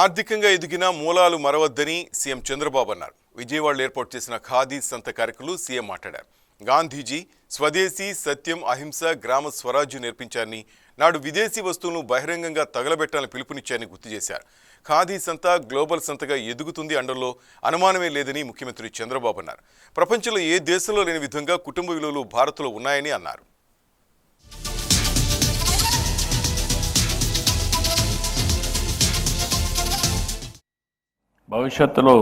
ఆర్థికంగా ఎదిగిన మూలాలు మరవద్దని సీఎం చంద్రబాబు అన్నారు. విజయవాడలో ఏర్పాటు చేసిన ఖాదీ సంత కార్యక్రమంలో సీఎం మాట్లాడారు. గాంధీజీ స్వదేశీ, సత్యం, అహింస, గ్రామ స్వరాజ్యం నేర్పించారని, నాడు విదేశీ వస్తువులను బహిరంగంగా తగలబెట్టాలని పిలుపునిచ్చారని గుర్తు చేశారు. ఖాదీ సంత గ్లోబల్ సంతగా ఎదుగుతుంది అనడంలో అనుమానమే లేదని ముఖ్యమంత్రి చంద్రబాబు అన్నారు. ప్రపంచంలో ఏ దేశంలో లేని విధంగా కుటుంబ విలువలు భారత్లో ఉన్నాయని అన్నారు. భవిష్యత్తులో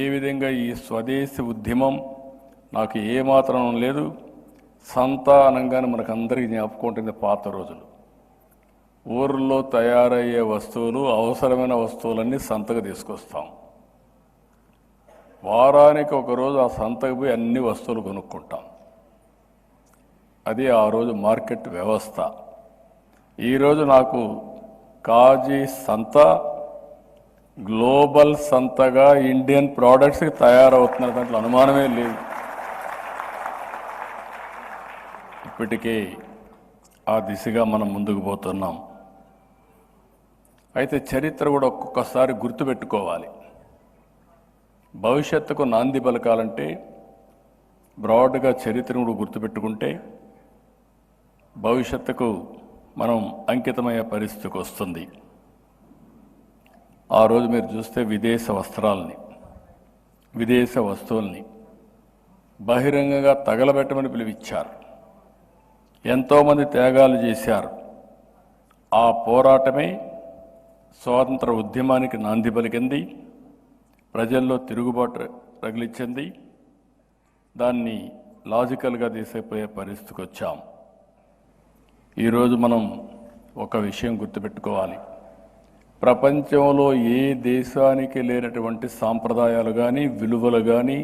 ఏ విధంగా ఈ స్వదేశీ ఉద్యమం నాకు ఏమాత్రం లేదు. సంతానంగానే మనకు అందరికీ జ్ఞాపకం పాత రోజులు. ఊర్లో తయారయ్యే వస్తువులు, అవసరమైన వస్తువులన్నీ సంతకు తీసుకొస్తాం. వారానికి ఒకరోజు ఆ సంతకు పోయి అన్ని వస్తువులు కొనుక్కుంటాం. అది ఆ రోజు మార్కెట్ వ్యవస్థ. ఈరోజు నాకు ఖాదీ సంత గ్లోబల్ సంతగా ఇండియన్ ప్రోడక్ట్స్కి తయారవుతున్న దాంట్లో అనుమానమే లేదు. ఇప్పటికే ఆ దిశగా మనం ముందుకు పోతున్నాం. అయితే చరిత్ర కూడా ఒక్కొక్కసారి గుర్తుపెట్టుకోవాలి. భవిష్యత్తుకు నాంది పలకాలంటే బ్రాడ్గా చరిత్రను కూడా గుర్తుపెట్టుకుంటే భవిష్యత్తుకు మనం అంకితమయ్యే పరిస్థితికి వస్తుంది. ఆ రోజు మీరు చూస్తే విదేశ వస్త్రాలని, విదేశ వస్తువుల్ని బహిరంగంగా తగలబెట్టమని పిలువిచ్చారు. ఎంతోమంది త్యాగాలు చేశారు. ఆ పోరాటమే స్వాతంత్ర ఉద్యమానికి నాంది పలికింది. ప్రజల్లో తిరుగుబాటు రగిలించింది. దాన్ని లాజికల్గా తీసుకుపోయే పరిస్థితికి వచ్చాం. ఈరోజు మనం ఒక విషయం గుర్తుపెట్టుకోవాలి. ప్రపంచంలో ఏ దేశానికి లేనటువంటి సాంప్రదాయాలు కానీ, విలువలు కానీ,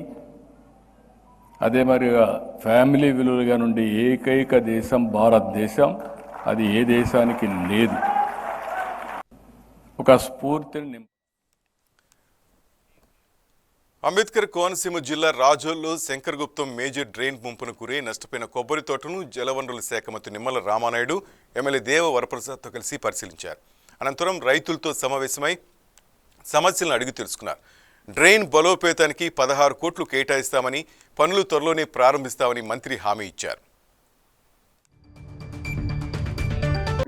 అదే మరిగా ఫ్యామిలీ విలువలుగా నుండి ఏకైక దేశం భారతదేశం. అది ఏ దేశానికి లేదు. ఒక స్ఫూర్తిని అంబేద్కర్ కోనసీమ జిల్లా రాజోల్లో శంకరగుప్తం మేజర్ డ్రైన్ ముంపును గురై నష్టపోయిన కొబ్బరి తోటను జలవనరుల శాఖ మంత్రి నిమ్మల రామానాయుడు, ఎమ్మెల్యే దేవ వరప్రసాద్తో కలిసి పరిశీలించారు. అనంతరం రైతులతో సమావేశమై సమస్యలను అడిగి తెలుసుకున్నారు. డ్రైన్ బలోపేతానికి 16 కోట్లు కేటాయిస్తామని, పనులు త్వరలోనే ప్రారంభిస్తామని మంత్రి హామీ ఇచ్చారు.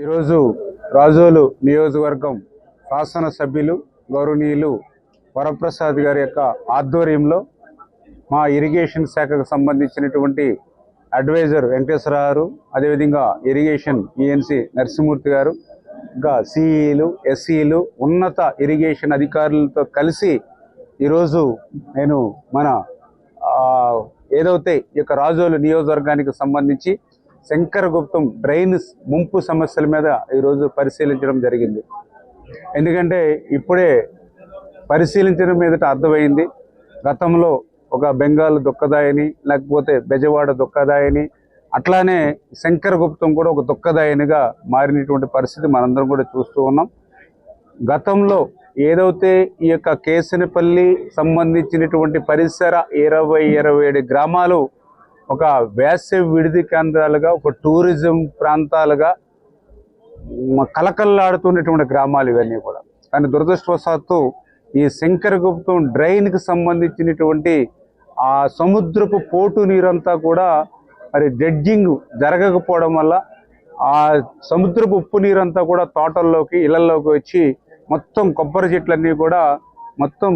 ఈరోజు రాజోలు నియోజకవర్గం శాసనసభ్యులు గౌరవనీయులు వరప్రసాద్ గారి యొక్క ఆధ్వర్యంలో మా ఇరిగేషన్ శాఖకు సంబంధించినటువంటి అడ్వైజర్ వెంకటేశ్వర గారు, అదేవిధంగా ఇరిగేషన్ ఈఎన్సి నరసింహమూర్తి గారు, ఇంకా సిఈలు, ఎస్ఈలు, ఉన్నత ఇరిగేషన్ అధికారులతో కలిసి ఈరోజు నేను మన ఏదైతే ఈ యొక్క రాజోలు నియోజకవర్గానికి సంబంధించి శంకరగుప్తం డ్రైన్ ముంపు సమస్యల మీద ఈరోజు పరిశీలించడం జరిగింది. ఎందుకంటే ఇప్పుడే పరిశీలించడం మీదట అర్థమైంది, గతంలో ఒక బెంగాల్ దుఃఖదాయని, లేకపోతే బెజవాడ దుఃఖదాయని, అట్లానే శంకరగుప్తం కూడా ఒక దుఃఖదాయనిగా మారినటువంటి పరిస్థితి మనందరం కూడా చూస్తూ ఉన్నాం. గతంలో ఏదైతే ఈ యొక్క కేసనపల్లి సంబంధించినటువంటి పరిసర 27 గ్రామాలు ఒక వేసవి విడిది కేంద్రాలుగా, ఒక టూరిజం ప్రాంతాలుగా కలకల్లాడుతున్నటువంటి గ్రామాలు ఇవన్నీ కూడా. కానీ దురదృష్టవశాత్తు ఈ శంకరగుప్తం డ్రైన్కి సంబంధించినటువంటి ఆ సముద్రపు పోటు నీరంతా కూడా మరి డ్రెడ్జింగ్ జరగకపోవడం వల్ల ఆ సముద్రపు ఉప్పు నీరంతా కూడా తోటల్లోకి, ఇళ్లలోకి వచ్చి మొత్తం కొబ్బరి చెట్లన్నీ కూడా మొత్తం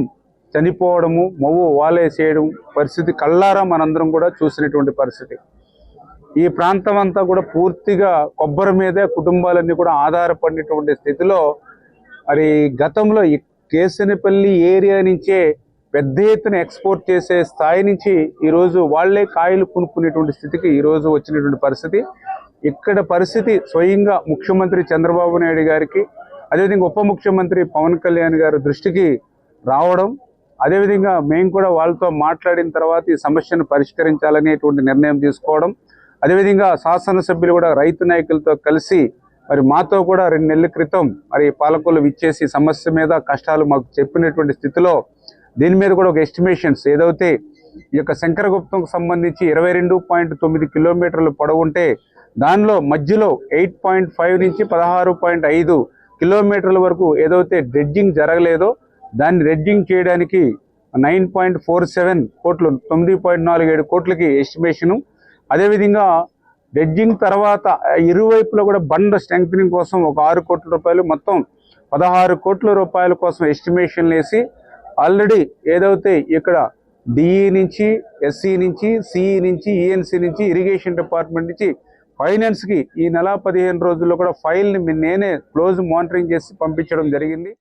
చనిపోవడము, మొవ్వు వాలేసేయడం పరిస్థితి కళ్ళారా మనందరం కూడా చూసినటువంటి పరిస్థితి. ఈ ప్రాంతం అంతా కూడా పూర్తిగా కొబ్బరి మీదే కుటుంబాలన్నీ కూడా ఆధారపడినటువంటి స్థితిలో మరి గతంలో ఈ కేసనపల్లి ఏరియా నుంచే పెద్ద ఎత్తున ఎక్స్పోర్ట్ చేసే స్థాయి నుంచి ఈరోజు వాళ్లే కాయలు కొనుక్కునేటువంటి స్థితికి ఈరోజు వచ్చినటువంటి పరిస్థితి. ఇక్కడ పరిస్థితి స్వయంగా ముఖ్యమంత్రి చంద్రబాబు నాయుడు గారికి, అదేవిధంగా ఉప ముఖ్యమంత్రి పవన్ కళ్యాణ్ గారి దృష్టికి రావడం, అదేవిధంగా మేము కూడా వాళ్ళతో మాట్లాడిన తర్వాత ఈ సమస్యను పరిష్కరించాలనేటువంటి నిర్ణయం తీసుకోవడం, అదేవిధంగా శాసనసభ్యులు కూడా రైతు నాయకులతో కలిసి మరి మాతో కూడా 2 నెలల క్రితం మరి పాలకులు విచ్చేసి సమస్య మీద కష్టాలు మాకు చెప్పినటువంటి స్థితిలో దీని మీద కూడా ఒక ఎస్టిమేషన్స్ ఏదైతే ఈ యొక్క శంకరగుప్తంకు సంబంధించి 22.9 కిలోమీటర్లు పొడవు ఉంటే దానిలో మధ్యలో 8.5 నుంచి 16.5 కిలోమీటర్ల వరకు ఏదైతే డ్రెడ్జింగ్ జరగలేదో దాన్ని డ్రెడ్జింగ్ చేయడానికి 9.47 కోట్లు 9.47 కోట్లకి ఎస్టిమేషను. అదేవిధంగా డ్రెడ్జింగ్ తర్వాత ఇరువైపులో కూడా బండ స్ట్రెంగ్థనింగ్ కోసం ఒక 6 కోట్ల రూపాయలు, మొత్తం 16 కోట్ల రూపాయల కోసం ఎస్టిమేషన్లు వేసి ఆల్రెడీ ఏదైతే ఇక్కడ డిఈ నుంచి, ఎస్సీ నుంచి, సిఈ నుంచి, ఈఎన్సీ నుంచి, ఇరిగేషన్ డిపార్ట్మెంట్ నుంచి ఫైనాన్స్కి ఈ నెల 15 రోజుల్లో కూడా ఫైల్ని నేనే క్లోజ్ మానిటరింగ్ చేసి పంపించడం జరిగింది.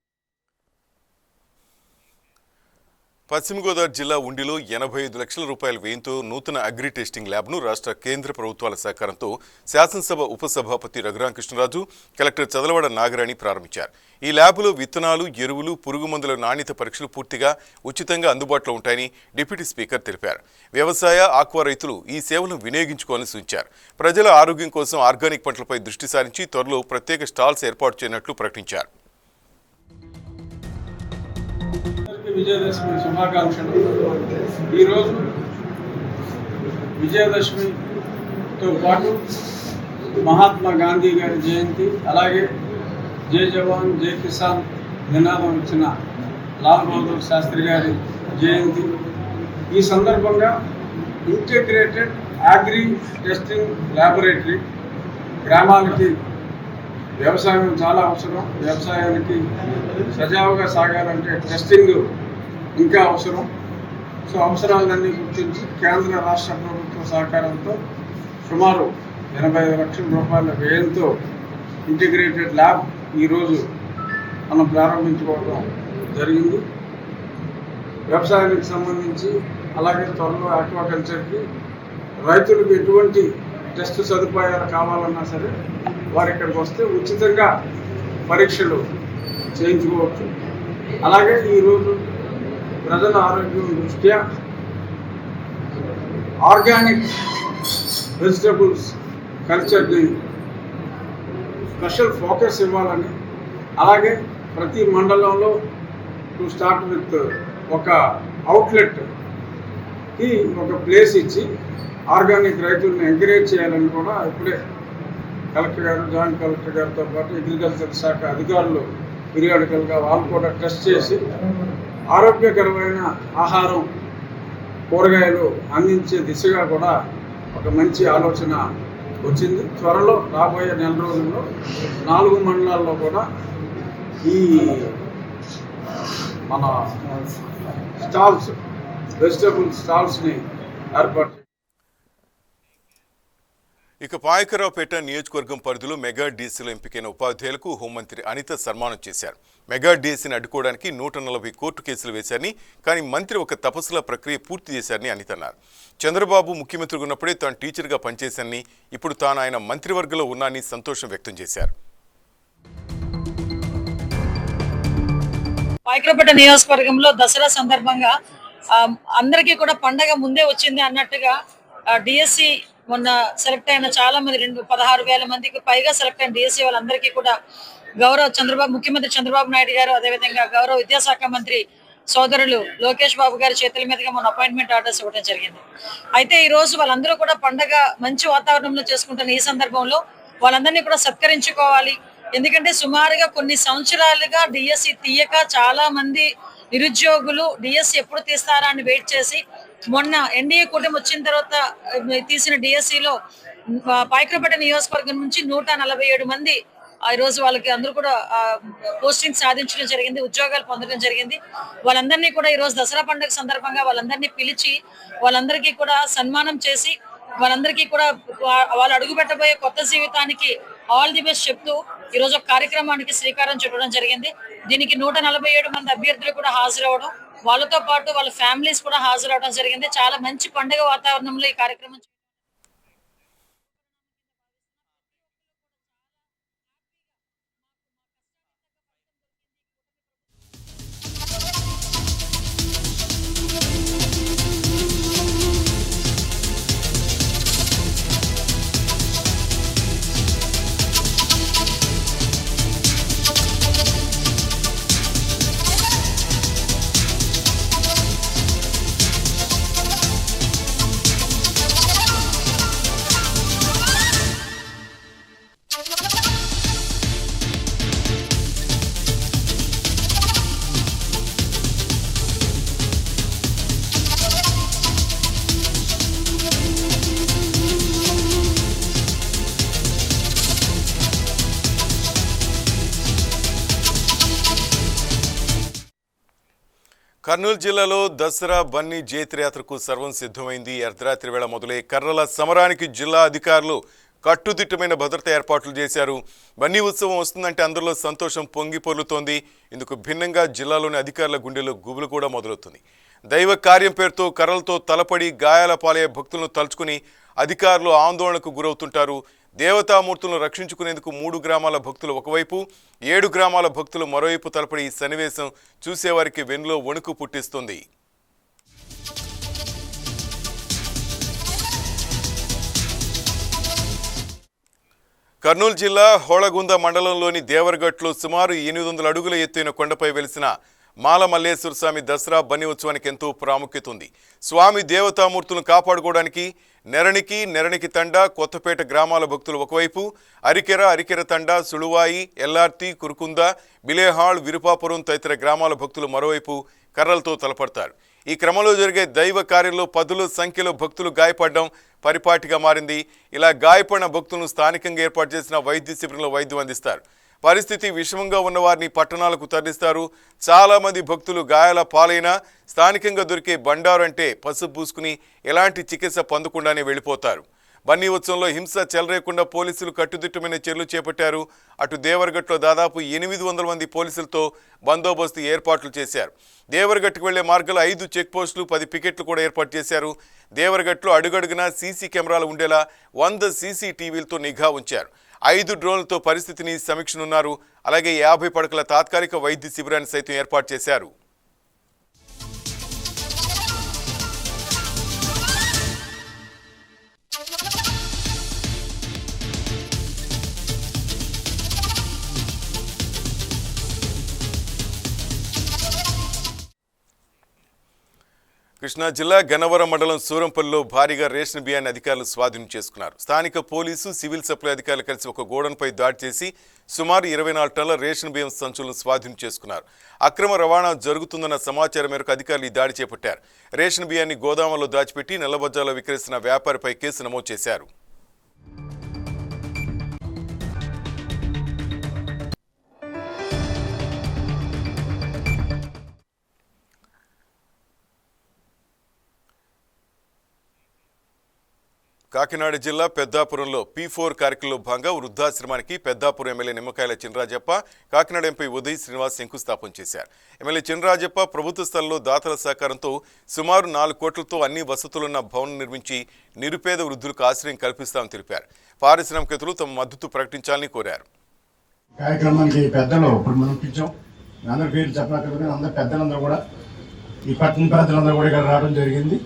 పశ్చిమ గోదావరి జిల్లా ఉండిలో 85 లక్షల రూపాయల వ్యయంతో నూతన అగ్రి టెస్టింగ్ ల్యాబ్ను రాష్ట్ర కేంద్ర ప్రభుత్వాల సహకారంతో శాసనసభ ఉపసభాపతి రఘురామకృష్ణరాజు, కలెక్టర్ చదలవాడ నాగరాణి ప్రారంభించారు. ఈ ల్యాబ్లో విత్తనాలు, ఎరువులు, పురుగు మందుల నాణ్యత పరీక్షలు పూర్తిగా ఉచితంగా అందుబాటులో ఉంటాయని డిప్యూటీ స్పీకర్ తెలిపారు. వ్యవసాయ, ఆక్వా రైతులు ఈ సేవలను వినియోగించుకోవాలని సూచించారు. ప్రజల ఆరోగ్యం కోసం ఆర్గానిక్ పంటలపై దృష్టి సారించి త్వరలో ప్రత్యేక స్టాల్స్ ఏర్పాటు చేయనున్నట్లు ప్రకటించారు. విజయదశమి శుభాకాంక్షలు. ఈరోజు విజయదశమితో పాటు మహాత్మా గాంధీ గారి జయంతి, అలాగే జై జవాన్ జై కిసాన్ నినాదం ఇచ్చిన లాల్ బహదూర్ శాస్త్రి గారి జయంతి. ఈ సందర్భంగా ఇంటిగ్రేటెడ్ అగ్రి టెస్టింగ్ ల్యాబొరేటరీ గ్రామాలకి వ్యవసాయం చాలా అవసరం. వ్యవసాయానికి సజావుగా సాగాలంటే టెస్టింగ్ ఇంకా అవసరం. సో అవసరాలన్నీ గుర్తించి కేంద్ర రాష్ట్ర ప్రభుత్వ సహకారంతో సుమారు 85 లక్షల రూపాయల వ్యయంతో ఇంటిగ్రేటెడ్ ల్యాబ్ ఈరోజు మనం ప్రారంభించుకోవడం జరిగింది. వ్యవసాయానికి సంబంధించి, అలాగే త్వరలో ఆక్వాకల్చర్కి రైతులకు ఎటువంటి టెస్ట్ సదుపాయాలు కావాలన్నా సరే వారు ఇక్కడికి వస్తే ఉచితంగా పరీక్షలు చేయించుకోవచ్చు. అలాగే ఈరోజు ప్రజల ఆరోగ్యం దృష్ట్యా ఆర్గానిక్ వెజిటబుల్స్ కల్చర్ని స్పెషల్ ఫోకస్ ఇవ్వాలని, అలాగే ప్రతి మండలంలో టు స్టార్ట్ విత్ ఒక అవుట్లెట్కి ఒక ప్లేస్ ఇచ్చి ఆర్గానిక్ రైతులను ఎంకరేజ్ చేయాలని కూడా ఇప్పుడే కలెక్టర్ గారు, జాయింట్ కలెక్టర్ గారితో పాటు అగ్రికల్చర్ శాఖ అధికారులు పీరియాడికల్గా వాళ్ళు కూడా టెస్ట్ చేసి ఆరోగ్యకరమైన ఆహారం, కూరగాయలు అందించే దిశగా కూడా ఒక మంచి ఆలోచన వచ్చింది. త్వరలో రాబోయే నెల రోజుల్లో 4 మండలాల్లో కూడా ఈ మన స్టాల్స్, వెజిటబుల్ స్టాల్స్ని ఏర్పాటు. ఇక పాయకరావుపేట నియోజకవర్గం పరిధిలో మెగా డీఎస్సీలో ఎంపికైన ఉపాధ్యాయులకు హోంమంత్రి అనిత సన్మానం చేశారు. మెగా డీఎస్సీని అడ్డుకోవడానికి 140 కోర్టు కేసులు వేశారని, కానీ మంత్రి ఒక తపస్సుల ప్రక్రియ పూర్తి చేశారని అనిత అన్నారు. చంద్రబాబు ముఖ్యమంత్రిగా ఉన్నప్పుడే తాను టీచర్గా పనిచేశానని, ఇప్పుడు తాను ఆయన మంత్రివర్గంలో ఉన్నానని సంతోషం వ్యక్తం చేశారు. పాయకరావుపేట నియోజకవర్గంలో దసరా సందర్భంగా అందరికీ కూడా పండగ ముందే వచ్చింది అన్నట్టుగా డిఎస్సి మొన్న సెలెక్ట్ అయిన చాలా మంది 16,000 మందికి పైగా సెలెక్ట్ అయిన డిఎస్సి వాళ్ళందరికీ కూడా ముఖ్యమంత్రి చంద్రబాబు నాయుడు గారు, అదేవిధంగా గౌరవ విద్యాశాఖ మంత్రి సోదరులు లోకేష్ బాబు గారి చేతుల మీదుగా మన అపాయింట్మెంట్ ఆర్డర్స్ ఇవ్వడం జరిగింది. అయితే ఈ రోజు వాళ్ళందరూ కూడా పండగ మంచి వాతావరణంలో చేసుకుంటున్న ఈ సందర్భంలో వాళ్ళందరినీ కూడా సత్కరించుకోవాలి. ఎందుకంటే సుమారుగా కొన్ని సంవత్సరాలుగా డిఎస్సి తీయక చాలా మంది నిరుద్యోగులు డిఎస్సి ఎప్పుడు తీస్తారా అని వెయిట్ చేసి, మొన్న ఎన్డీఏ కూటమి వచ్చిన తర్వాత తీసిన డిఎస్సిలో పాయకరావుపేట నియోజకవర్గం నుంచి 147 మంది ఈ రోజు వాళ్ళకి అందరూ కూడా పోస్టింగ్ సాధించడం జరిగింది, ఉద్యోగాలు పొందడం జరిగింది. వాళ్ళందరినీ కూడా ఈ రోజు దసరా పండుగ సందర్భంగా వాళ్ళందరినీ పిలిచి వాళ్ళందరికీ కూడా సన్మానం చేసి వాళ్ళందరికీ కూడా వాళ్ళు అడుగు పెట్టబోయే కొత్త జీవితానికి ఆల్ ది బెస్ట్ చెప్తూ ఈ రోజు ఒక కార్యక్రమానికి శ్రీకారం చుట్టడం జరిగింది. దీనికి 147 మంది అభ్యర్థులు కూడా హాజరవడం, వాళ్ళతో పాటు వాళ్ళ ఫ్యామిలీస్ కూడా హాజరవడం జరిగింది. చాలా మంచి పండుగ వాతావరణంలో ఈ కార్యక్రమం కర్నూలు జిల్లాలో దసరా బన్నీ జైత్రయాత్రకు సర్వం సిద్ధమైంది. అర్ధరాత్రి వేళ మొదలై కర్రల సమరానికి జిల్లా అధికారులు కట్టుదిట్టమైన భద్రత ఏర్పాట్లు చేశారు. బన్నీ ఉత్సవం వస్తుందంటే అందరిలో సంతోషం పొంగి పొర్లుతోంది. ఇందుకు భిన్నంగా జిల్లాలోని అధికారుల గుండెలో గుబులు కూడా మొదలవుతుంది. దైవ కార్యం పేరుతో కర్రలతో తలపడి గాయాల పాలయ్యే భక్తులను తలుచుకుని అధికారులు ఆందోళనకు గురవుతుంటారు. దేవతామూర్తులను రక్షించుకునేందుకు 3 గ్రామాల భక్తులు ఒకవైపు, 7 గ్రామాల భక్తులు మరోవైపు తలపడి ఈ సన్నివేశం చూసేవారికి వెన్నులో వణుకు పుట్టిస్తుంది. కర్నూలు జిల్లా హోళగుంద మండలంలోని దేవరగట్లో సుమారు 800 అడుగుల ఎత్తైన కొండపై వెలిసిన మాల మల్లేశ్వర స్వామి దసరా బన్నీ ఉత్సవానికి ఎంతో ప్రాముఖ్యత ఉంది. స్వామి దేవతామూర్తులను కాపాడుకోవడానికి నెరణికి తండ, కొత్తపేట గ్రామాల భక్తులు ఒకవైపు, అరికెర తండ, సుళువాయి, ఎల్లార్తి, కురుకుంద, బిలేహాళ్, విరుపాపురం తదితర గ్రామాల భక్తులు మరోవైపు కర్రలతో తలపడతారు. ఈ క్రమంలో జరిగే దైవ కార్యంలో పదుల సంఖ్యలో భక్తులు గాయపడడం పరిపాటిగా మారింది. ఇలా గాయపడిన భక్తులను స్థానికంగా ఏర్పాటు చేసిన వైద్య శిబిరంలో వైద్యం అందిస్తారు. పరిస్థితి విషమంగా ఉన్న వారిని పట్టణాలకు తరలిస్తారు. చాలామంది భక్తులు గాయాల పాలైనా స్థానికంగా దొరికే బండారు అంటే పసుపు పూసుకుని ఎలాంటి చికిత్స పొందకుండానే వెళ్ళిపోతారు. బన్నీ ఉత్సవంలో హింస చెలరేయకుండా పోలీసులు కట్టుదిట్టమైన చర్యలు చేపట్టారు. అటు దేవరగట్లో దాదాపు 800 మంది పోలీసులతో బందోబస్తు ఏర్పాట్లు చేశారు. దేవరగట్టుకు వెళ్లే మార్గంలో 5 చెక్ పోస్టులు, 10 పికెట్లు కూడా ఏర్పాటు చేశారు. దేవరగట్లో అడుగడుగునా సీసీ కెమెరాలు ఉండేలా 100 సీసీటీవీలతో నిఘా ఉంచారు. 5 డ్రోన్లతో పరిస్థితిని సమీక్షనున్నారు. అలాగే 50 పడకల తాత్కాలిక వైద్య శిబిరాన్ని సైతం ఏర్పాటు చేశారు. కృష్ణా జిల్లా గన్నవరం మండలం సూరంపల్లిలో భారీగా రేషన్ బియ్యాన్ని అధికారులు స్వాధీనం చేసుకున్నారు. స్థానిక పోలీసు, సివిల్ సప్లై అధికారులు కలిసి ఒక గోడౌన్పై దాడి చేసి సుమారు 24 టన్నుల రేషన్ బియ్యం సంచులను స్వాధీనం చేసుకున్నారు. అక్రమ రవాణా జరుగుతుందన్న సమాచారం మేరకు అధికారులు ఈ దాడి చేపట్టారు. రేషన్ బియ్యాన్ని గోదాములో దాచిపెట్టి నల్లబజార్లో విక్రయిస్తున్న వ్యాపారిపై కేసు నమోదు చేశారు. కాకినాడ జిల్లా పెద్దాపురంలో P4 కార్యక్రమంలో భాగంగా వృద్ధాశ్రమానికి పెద్దాపురం ఎమ్మెల్యే నిమ్మకాయల చినరాజప్ప, కాకినాడ ఎంపీ ఉదయ్ శ్రీనివాస్ శంకుస్థాపన చేశారు. ఎమ్మెల్యే చినరాజప్ప ప్రభుత్వ స్థలంలో దాతల సహకారంతో సుమారు 4 కోట్లతో అన్ని వసతులున్న భవనం నిర్మించి నిరుపేద వృద్ధులకు ఆశ్రయం కల్పిస్తామని తెలిపారు. పారిశ్రామికవేత్తలు తమ మద్దతు ప్రకటించాలని కోరారు. కార్యక్రమానికి పెద్దలు ఇప్పుడు మనం పిలిచాం. అందరి పేరు చెప్పనక్కర్లేదు. అందరు పెద్దలందరూ కూడా ఈ పట్టణ పెద్దలందరూ కూడా ఇక్కడ రావడం జరిగింది.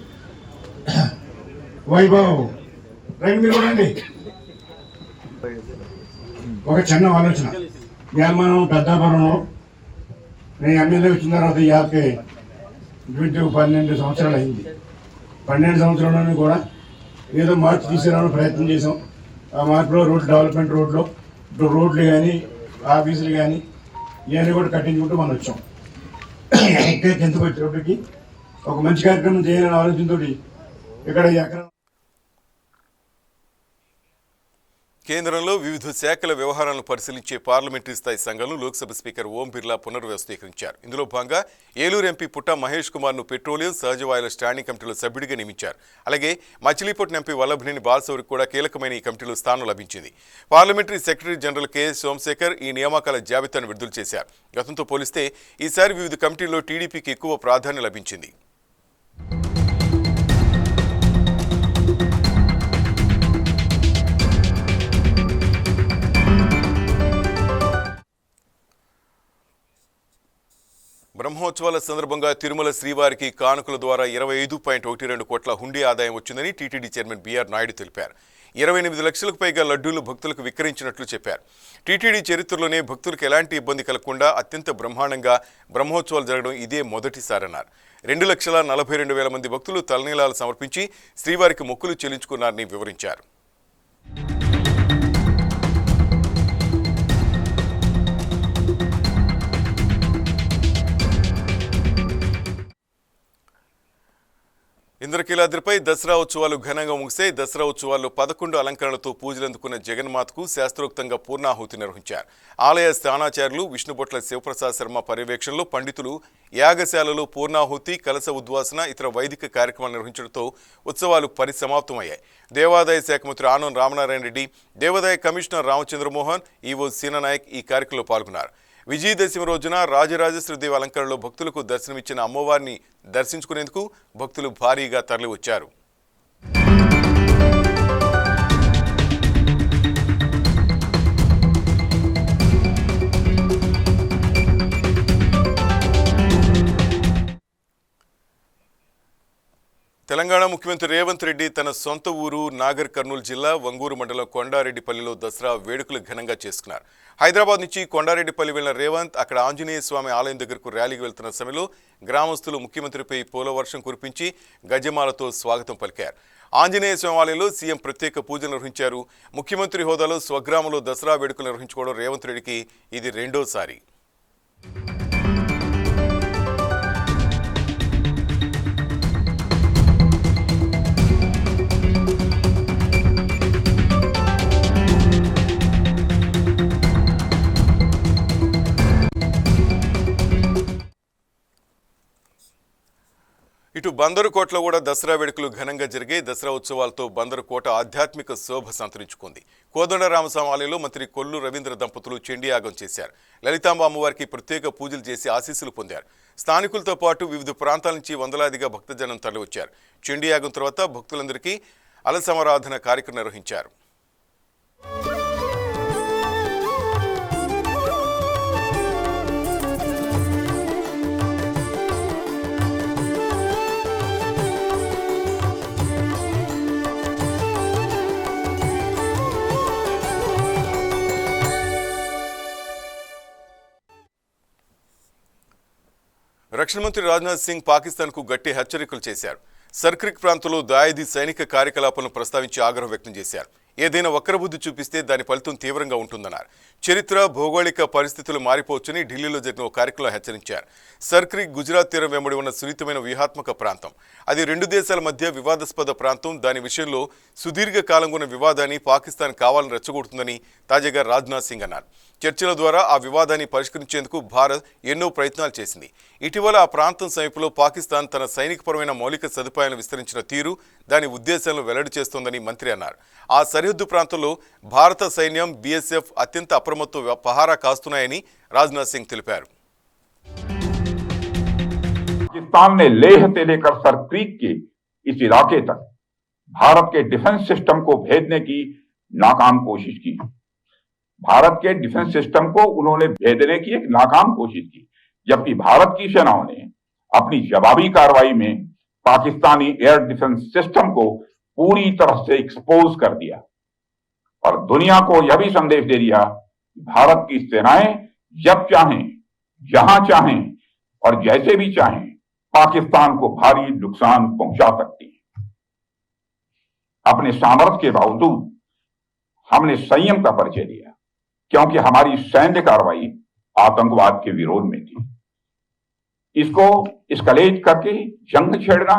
వైభవ్ రైట్ మీరు కూడా అండి. ఒక చిన్న ఆలోచన. ఇవాళ మనం పెద్దాపురంలో నేను ఎమ్మెల్యే వచ్చిన తర్వాత ఇవాళకి 12 సంవత్సరాలు అయింది. 12 సంవత్సరాల్లోనూ కూడా ఏదో మార్పు తీసుకురావడానికి ప్రయత్నం చేసాం. ఆ మార్పులో రోడ్ డెవలప్మెంట్ రోడ్లు కానీ ఆఫీసులు కానీ ఇవన్నీ కూడా కట్టించుకుంటూ మనం వచ్చాం. కిందకు వచ్చేటప్పటికి ఒక మంచి కార్యక్రమం చేయాలనే ఆలోచనతో ఇక్కడ ఎక్కడ కేంద్రంలో వివిధ శాఖల వ్యవహారాలను పరిశీలించే పార్లమెంటరీ స్థాయి సంఘంలో లోక్సభ స్పీకర్ ఓం బిర్లా పునర్వ్యవస్థీకరించారు. ఇందులో భాగంగా ఏలూరు ఎంపీ పుట్ట మహేష్ కుమార్ను పెట్రోలియం, సహజవాయువుల స్టాండింగ్ కమిటీలో సభ్యుడిగా నియమించారు. అలాగే మచిలీపట్నం ఎంపీ వల్లభనేని బాలశౌరికి కూడా కీలకమైన ఈ కమిటీలో స్థానం లభించింది. Parliamentary secretary general K S Somashekar ఈ నియామకాల జాబితాను విడుదల చేశారు. గతంతో పోలిస్తే ఈసారి వివిధ కమిటీల్లో టీడీపీకి ఎక్కువ ప్రాధాన్యం లభించింది. బ్రహ్మోత్సవాల సందర్భంగా తిరుమల శ్రీవారికి కానుకల ద్వారా 25.12 కోట్ల హుండీ ఆదాయం వచ్చిందని టీటీడీ చైర్మన్ బిఆర్ నాయుడు తెలిపారు. 28 లక్షలకు పైగా లడ్డూలు భక్తులకు విక్రయించినట్లు చెప్పారు. టీటీడీ చరిత్రలోనే భక్తులకు ఎలాంటి ఇబ్బంది కలగకుండా అత్యంత బ్రహ్మాండంగా బ్రహ్మోత్సవాలు జరగడం ఇదే మొదటిసారన్నారు. 2,42,000 మంది భక్తులు తలనీలాలు సమర్పించి శ్రీవారికి మొక్కులు చెల్లించుకున్నారని వివరించారు. ఇందులో ఇంద్రకీలాద్రిపై దసరా ఉత్సవాలు ఘనంగా ముగిశాయి. దసరా ఉత్సవాల్లో 11 అలంకరణలతో పూజలందుకున్న జగన్మాతకు శాస్త్రోక్తంగా పూర్ణాహుతి నిర్వహించారు. ఆలయ స్థానాచార్యులు విష్ణుబొట్ల శివప్రసాద్ శర్మ పర్యవేక్షణలో పండితులు యాగశాలలో పూర్ణాహుతి, కలశ ఉద్వాసన, ఇతర వైదిక కార్యక్రమాలు నిర్వహించడంతో ఉత్సవాలు పరిసమాప్తమయ్యాయి. దేవాదాయ శాఖ మంత్రి ఆనం రామనారాయణ రెడ్డి, దేవాదాయ కమిషనర్ రామచంద్రమోహన్, ఈవో సీనానాయక్ ఈ కార్యక్రమంలో పాల్గొన్నారు. విజయదశమి రోజున రాజరాజేశ్వరి దేవి అలంకరణలో భక్తులకు దర్శనమిచ్చిన అమ్మవారిని దర్శించుకునేందుకు భక్తులు భారీగా తరలివచ్చారు. తెలంగాణ ముఖ్యమంత్రి రేవంత్ రెడ్డి తన సొంత ఊరు నాగర్ కర్నూలు జిల్లా వంగూరు మండలం కొండారెడ్డిపల్లిలో దసరా వేడుకలు ఘనంగా చేసుకున్నారు. హైదరాబాద్ నుంచి కొండారెడ్డిపల్లి వెళ్లిన రేవంత్ అక్కడ ఆంజనేయ స్వామి ఆలయం దగ్గరకు ర్యాలీకి వెళ్తున్న సమయంలో గ్రామస్తులు ముఖ్యమంత్రిపై పూలవర్షం కురిపించి గజమాలతో స్వాగతం పలికారు. ఆంజనేయ స్వామి ఆలయంలో సీఎం ప్రత్యేక పూజలు నిర్వహించారు. ముఖ్యమంత్రి హోదాలో స్వగ్రామంలో దసరా వేడుకలు నిర్వహించుకోవడం రేవంత్ రెడ్డికి ఇది రెండోసారి. ఇటు బందరుకోటలో కూడా దసరా వేడుకలు ఘనంగా జరిగాయి. దసరా ఉత్సవాలతో బందరుకోట ఆధ్యాత్మిక శోభ సంతరించుకుంది. కోదండరామస్వామి ఆలయంలో మంత్రి కొల్లు రవీంద్ర దంపతులు చండీయాగం చేశారు. లలితాంబ అమ్మవారికి ప్రత్యేక పూజలు చేసి ఆశీస్సులు పొందారు. స్థానికులతో పాటు వివిధ ప్రాంతాల నుంచి వందలాదిగా భక్తజనం తరలివచ్చారు. చండీయాగం తర్వాత భక్తులందరికీ అలసమారాధన కార్యక్రమం నిర్వహించారు. రక్షణ మంత్రి రాజ్నాథ్ సింగ్ పాకిస్తాన్కు గట్టి హెచ్చరికలు చేశారు. సర్క్రిక్ ప్రాంతంలో దాయిదీ సైనిక కార్యకలాపాలను ప్రస్తావించి ఆగ్రహం వ్యక్తం చేశారు. ఏదైనా వక్రబుద్ధి చూపిస్తే దాని ఫలితం తీవ్రంగా ఉంటుందన్నారు. చరిత్ర, భౌగోళిక పరిస్థితులు మారిపోవచ్చని ఢిల్లీలో జరిగిన ఓ కార్యక్రమంలో హెచ్చరించారు. సర్క్రిక్ గుజరాత్ తీరం వెంబడి ఉన్న సున్నితమైన వ్యూహాత్మక ప్రాంతం. అది రెండు దేశాల మధ్య వివాదాస్పద ప్రాంతం. దాని విషయంలో సుదీర్ఘ కాలంగా ఉన్న వివాదాన్ని పాకిస్తాన్ కావాలని రెచ్చగొడుతుందని తాజాగా రాజ్నాథ్ సింగ్ అన్నారు. చర్చల ద్వారా ఆ వివాదాన్ని పరిష్కరించేందుకు భారత్ ఎన్నో ప్రయత్నాలు చేసింది. ఇటీవల ఆ ప్రాంతం సమీపంలో పాకిస్తాన్ తన సైనికపరమైన మౌలిక సదుపాయాలను విస్తరించిన తీరు దాని ఉద్దేశాలను వెల్లడి చేస్తోందని మంత్రి అన్నారు. ఆ సరిహద్దు ప్రాంతంలో భారత సైన్యం, బీఎస్ఎఫ్ అత్యంత అప్రమత్త పహారా కాస్తున్నాయని రాజ్నాథ్ సింగ్ తెలిపారు. पाकिस्तान ने लेह से लेकर सरक्रीक के इस इलाके तक भारत के डिफेंस सिस्टम को भेजने की नाकाम कोशिश की। भारत के डिफेंस सिस्टम को उन्होंने भेजने की एक नाकाम कोशिश की, जबकि भारत की सेनाओं ने अपनी जवाबी कार्रवाई में पाकिस्तानी एयर डिफेंस सिस्टम को पूरी तरह से एक्सपोज कर दिया और दुनिया को यह भी संदेश दे दिया कि भारत की सेनाएं जब चाहें, जहां चाहें और जैसे भी चाहें पाकिस्तान को भारी नुकसान पहुंचा सकती है। अपने सामर्थ्य के बावजूद हमने संयम का परिचय दिया, क्योंकि हमारी सैन्य कार्रवाई आतंकवाद के विरोध में थी। इसको एस्केलेट करके जंग छेड़ना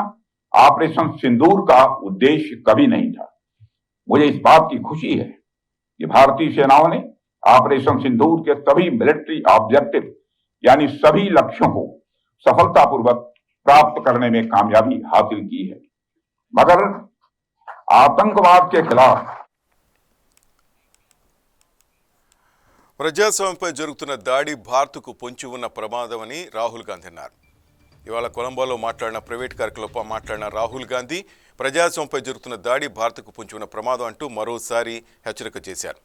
ऑपरेशन सिंदूर का उद्देश्य कभी नहीं था। मुझे इस बात की खुशी है कि भारतीय सेनाओं ने ऑपरेशन सिंदूर के सभी मिलिट्री ऑब्जेक्टिव यानी सभी लक्ष्यों को सफलतापूर्वक प्राप्त करने में कामयाबी हासिल की है। मगर आतंकवाद के खिलाफ ప్రజాస్వామ్యంపై జరుగుతున్న దాడి భారత్కు పొంచి ఉన్న ప్రమాదమని రాహుల్ గాంధీ అన్నారు. ఇవాళ కొలంబోలో ప్రైవేట్ కార్యక్రమంలో మాట్లాడిన రాహుల్ గాంధీ ప్రజాస్వామ్యంపై జరుగుతున్న దాడి భారత్కు పొంచి ఉన్న ప్రమాదం అంటూ మరోసారి హెచ్చరిక చేశారు.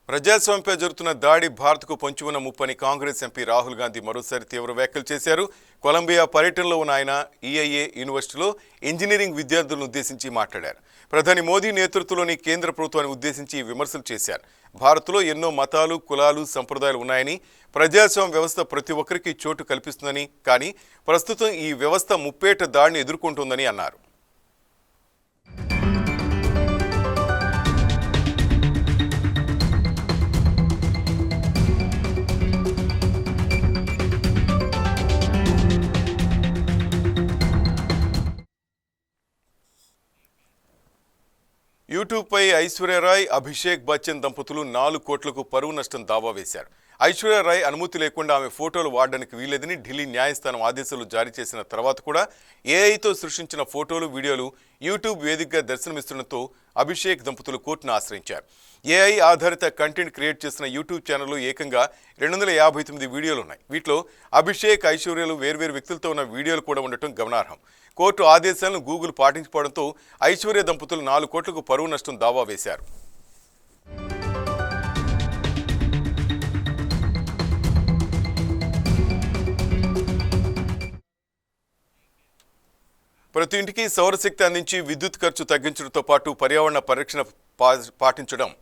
ప్రజాస్వామ్యంపై జరుగుతున్న దాడి భారత్కు పొంచి ఉన్న ముప్పని కాంగ్రెస్ ఎంపీ రాహుల్ గాంధీ మరోసారి తీవ్ర వ్యాఖ్యలు చేశారు. కొలంబియా పర్యటనలో ఉన్న ఆయన ఈఐఏ యూనివర్సిటీలో ఇంజనీరింగ్ విద్యార్థులను ఉద్దేశించి మాట్లాడారు. ప్రధాని మోదీ నేతృత్వంలోని కేంద్ర ప్రభుత్వాన్ని ఉద్దేశించి విమర్శలు చేశారు. భారత్లో ఎన్నో మతాలు, కులాలు, సంప్రదాయాలు ఉన్నాయని, ప్రజాస్వామ్య వ్యవస్థ ప్రతి ఒక్కరికి చోటు కల్పిస్తుందని, కానీ ప్రస్తుతం ఈ వ్యవస్థ ముప్పేట దాడిని ఎదుర్కొంటోందని అన్నారు. యూట్యూబ్పై ఐశ్వర్యరాయ్, అభిషేక్ బచ్చన్ దంపతులు 4 కోట్లకు పరువు నష్టం దావా వేశారు. ఐశ్వర్యరాయ్ అనుమతి లేకుండా ఆమె ఫోటోలు వాడడానికి వీల్లేదని ఢిల్లీ న్యాయస్థానం ఆదేశాలు జారీ చేసిన తర్వాత కూడా ఏఐతో సృష్టించిన ఫోటోలు, వీడియోలు యూట్యూబ్ వేదికగా దర్శనమిస్తుండటంతో అభిషేక్ దంపతులు కోర్టును ఆశ్రయించారు. ఏఐ ఆధారిత కంటెంట్ క్రియేట్ చేసిన యూట్యూబ్ ఛానల్లో ఏకంగా 259 వీడియోలు ఉన్నాయి. వీటిలో అభిషేక్, ఐశ్వర్యలు వేర్వేరు వ్యక్తులతో ఉన్న వీడియోలు కూడా ఉండటం గమనార్హం. కోర్టు ఆదేశాలను గూగుల్ పాటించకపోవడంతో ఐశ్వర్య దంపతులు 4 కోట్లకు పరువు నష్టం దావా వేశారు. ప్రతి ఇంటికి సౌరశక్తి అందించి విద్యుత్ ఖర్చు తగ్గించడంతో పాటు పర్యావరణ పరిరక్షణ పాటించడం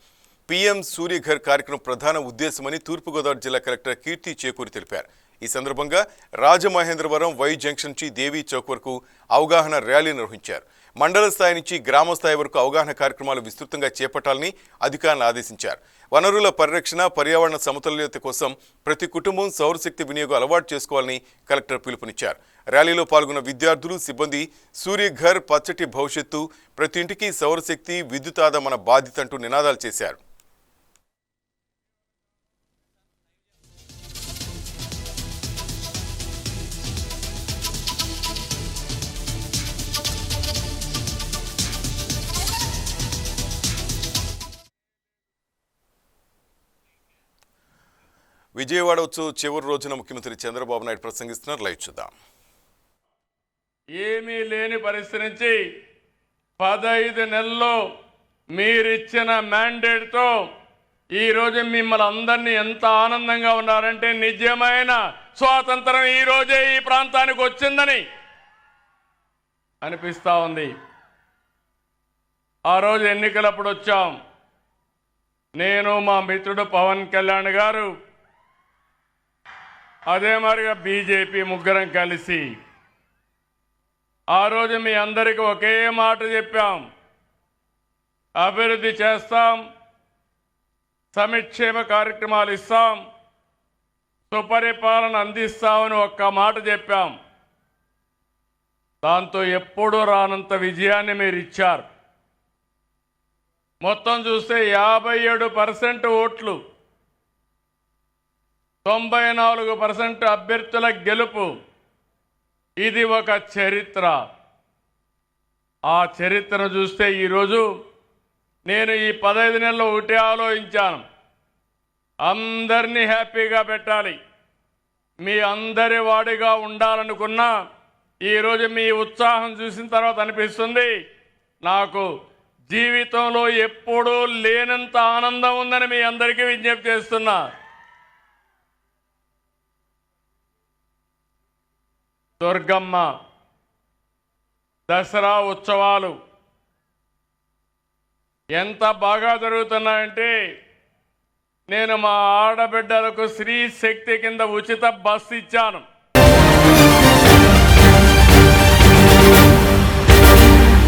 పీఎం సూర్యఘర్ కార్యక్రమం ప్రధాన ఉద్దేశమని తూర్పుగోదావరి జిల్లా కలెక్టర్ కీర్తి చేకూరి తెలిపారు. ఈ సందర్భంగా రాజమహేంద్రవరం వై జంక్షన్ నుంచి దేవీ చౌక్ వరకు అవగాహన ర్యాలీ నిర్వహించారు. మండల స్థాయి నుంచి గ్రామ స్థాయి వరకు అవగాహన కార్యక్రమాలు విస్తృతంగా చేపట్టాలని అధికారులను ఆదేశించారు. వనరుల పరిరక్షణ, పర్యావరణ సమతుల్యత కోసం ప్రతి కుటుంబం సౌరశక్తి వినియోగం అలవాటు చేసుకోవాలని కలెక్టర్ పిలుపునిచ్చారు. ర్యాలీలో పాల్గొన్న విద్యార్థులు, సిబ్బంది సూర్యఘర్ పచ్చటి భవిష్యత్తు, ప్రతి ఇంటికి సౌరశక్తి, విద్యుత్ ఆదా మన బాధ్యత అంటూ నినాదాలు చేశారు. విజయవాడ ఉత్సవం చివరి రోజున ముఖ్యమంత్రి చంద్రబాబు నాయుడు ప్రసంగిస్తున్నారు. లైవ్ చూద్దాం. ఏమీ లేని పరిస్థితి నుంచి 15 నెలల్లో మీరిచ్చిన మ్యాండేట్తో ఈరోజు మిమ్మల్ని అందరినీ ఎంత ఆనందంగా ఉన్నారంటే నిజమైన స్వాతంత్రం ఈరోజే ఈ ప్రాంతానికి వచ్చిందని అనిపిస్తూ ఉంది. ఆ రోజు ఎన్నికలప్పుడు వచ్చాం. నేను, మా మిత్రుడు పవన్ కళ్యాణ్ గారు, అదే మరిగా బీజేపీ ముగ్గురం కలిసి ఆ రోజు మీ అందరికీ ఒకే మాట చెప్పాం. అభివృద్ధి చేస్తాం, సంక్షేమ కార్యక్రమాలు ఇస్తాం, సుపరిపాలన అందిస్తామని ఒక్క మాట చెప్పాం. దాంతో ఎప్పుడూ రానంత విజయాన్ని మీరు ఇచ్చారు. మొత్తం చూస్తే 57% ఓట్లు, 94% అభ్యర్థుల గెలుపు. ఇది ఒక చరిత్ర. ఆ చరిత్రను చూస్తే ఈరోజు నేను ఈ 15 నెలల్లో ఒకటే ఆలోచించాను. అందరినీ హ్యాపీగా పెట్టాలి, మీ అందరి వాడిగా ఉండాలనుకున్నా ఈరోజు మీ ఉత్సాహం చూసిన తర్వాత అనిపిస్తుంది నాకు జీవితంలో ఎప్పుడూ లేనంత ఆనందం ఉందని మీ అందరికీ విజ్ఞప్తి చేస్తున్నా. దుర్గమ్మ దసరా ఉత్సవాలు ఎంత బాగా జరుగుతున్నాయంటే నేను మా ఆడబిడ్డలకు స్త్రీ శక్తి కింద ఉచిత బస్సు ఇచ్చాను.